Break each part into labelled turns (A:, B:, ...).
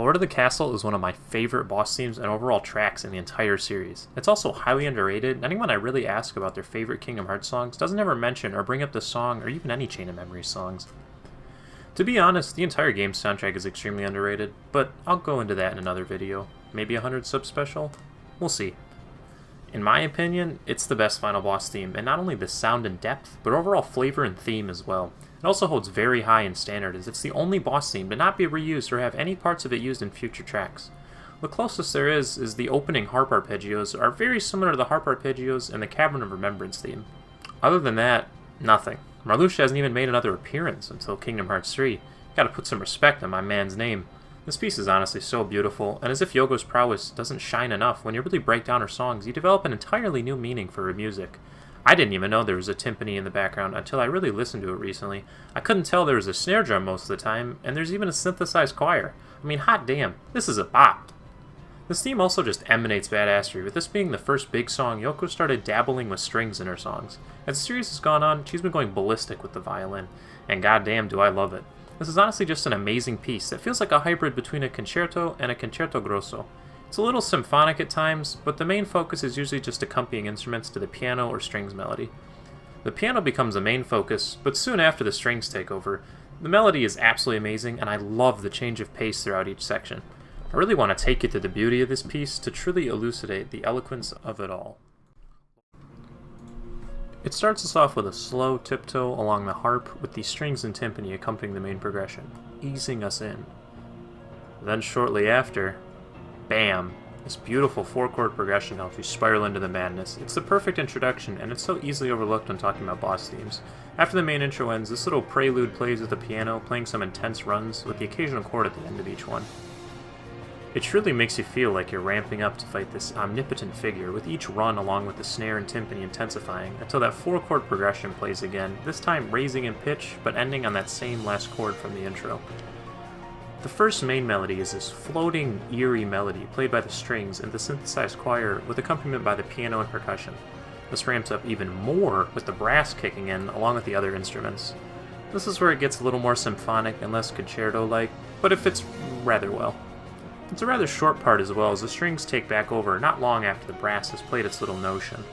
A: Lord of the Castle is one of my favorite boss themes and overall tracks in the entire series. It's also highly underrated. Anyone I really ask about their favorite Kingdom Hearts songs doesn't ever mention or bring up this song or even any Chain of Memories songs. To be honest, the entire game's soundtrack is extremely underrated, but I'll go into that in another video. Maybe a 100 sub special? We'll see. In my opinion, it's the best final boss theme, and not only the sound and depth, but overall flavor and theme as well. It also holds very high in standard, as it's the only boss theme to not be reused or have any parts of it used in future tracks. The closest there is the opening harp arpeggios are very similar to the harp arpeggios in the Cavern of Remembrance theme. Other than that, nothing. Marluxia hasn't even made another appearance until Kingdom Hearts 3. Gotta put some respect on my man's name. This piece is honestly so beautiful, and as if Yoko's prowess doesn't shine enough, when you really break down her songs, you develop an entirely new meaning for her music. I didn't even know there was a timpani in the background until I really listened to it recently. I couldn't tell there was a snare drum most of the time, and there's even a synthesized choir. I mean, hot damn, this is a bop. This theme also just emanates badassery, with this being the first big song Yoko started dabbling with strings in her songs. As the series has gone on, she's been going ballistic with the violin, and goddamn do I love it. This is honestly just an amazing piece that feels like a hybrid between a concerto and a concerto grosso. It's a little symphonic at times, but the main focus is usually just accompanying instruments to the piano or strings melody. The piano becomes the main focus, but soon after the strings take over. The melody is absolutely amazing, and I love the change of pace throughout each section. I really want to take you to the beauty of this piece to truly elucidate the eloquence of it all. It starts us off with a slow tiptoe along the harp with the strings and timpani accompanying the main progression, easing us in. Then shortly after, bam! This beautiful 4-chord progression helps you spiral into the madness. It's the perfect introduction, and it's so easily overlooked when talking about boss themes. After the main intro ends, this little prelude plays with the piano, playing some intense runs, with the occasional chord at the end of each one. It truly makes you feel like you're ramping up to fight this omnipotent figure, with each run along with the snare and timpani intensifying, until that 4-chord progression plays again, this time raising in pitch, but ending on that same last chord from the intro. The first main melody is this floating, eerie melody played by the strings and the synthesized choir with accompaniment by the piano and percussion. This ramps up even more with the brass kicking in along with the other instruments. This is where it gets a little more symphonic and less concerto-like, but it fits rather well. It's a rather short part as well, as the strings take back over not long after the brass has played its little notion.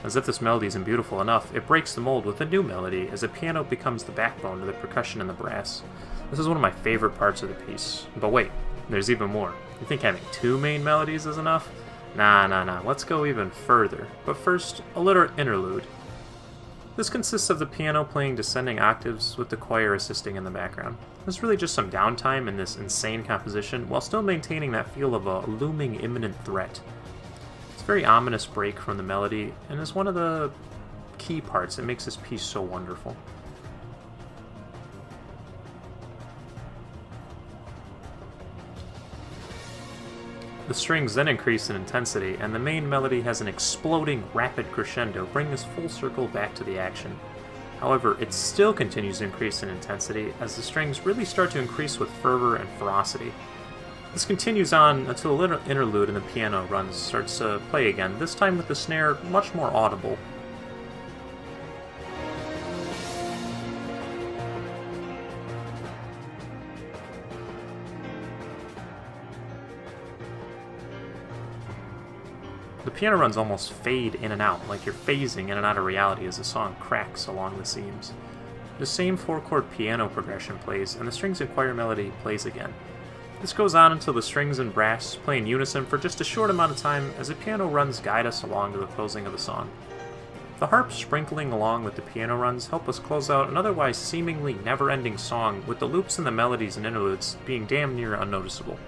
A: As if this melody isn't beautiful enough, it breaks the mold with a new melody as the piano becomes the backbone to the percussion and the brass. This is one of my favorite parts of the piece. But wait, there's even more. You think having 2 main melodies is enough? Nah, let's go even further. But first, a Literate Interlude. This consists of the piano playing descending octaves with the choir assisting in the background. There's really just some downtime in this insane composition while still maintaining that feel of a looming imminent threat. It's a very ominous break from the melody and is one of the key parts that makes this piece so wonderful. The strings then increase in intensity, and the main melody has an exploding, rapid crescendo, bringing us full circle back to the action. However, it still continues to increase in intensity, as the strings really start to increase with fervor and ferocity. This continues on until a little interlude in the piano runs starts to play again, this time with the snare much more audible. The piano runs almost fade in and out, like you're phasing in and out of reality as the song cracks along the seams. The same 4-chord piano progression plays, and the strings and choir melody plays again. This goes on until the strings and brass play in unison for just a short amount of time as the piano runs guide us along to the closing of the song. The harp sprinkling along with the piano runs help us close out an otherwise seemingly never-ending song, with the loops and the melodies and interludes being damn near unnoticeable.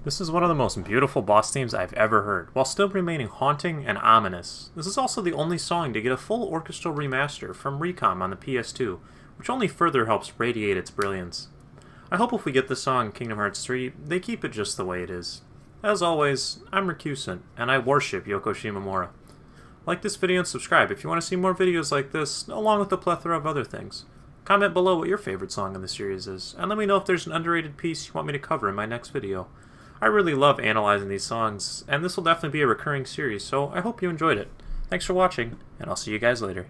A: This is one of the most beautiful boss themes I've ever heard, while still remaining haunting and ominous. This is also the only song to get a full orchestral remaster from Recom on the PS2, which only further helps radiate its brilliance. I hope if we get this song in Kingdom Hearts 3, they keep it just the way it is. As always, I'm recusant, and I worship Yoko Shimomura. Like this video and subscribe if you want to see more videos like this, along with a plethora of other things. Comment below what your favorite song in the series is, and let me know if there's an underrated piece you want me to cover in my next video. I really love analyzing these songs, and this will definitely be a recurring series, so I hope you enjoyed it. Thanks for watching, and I'll see you guys later.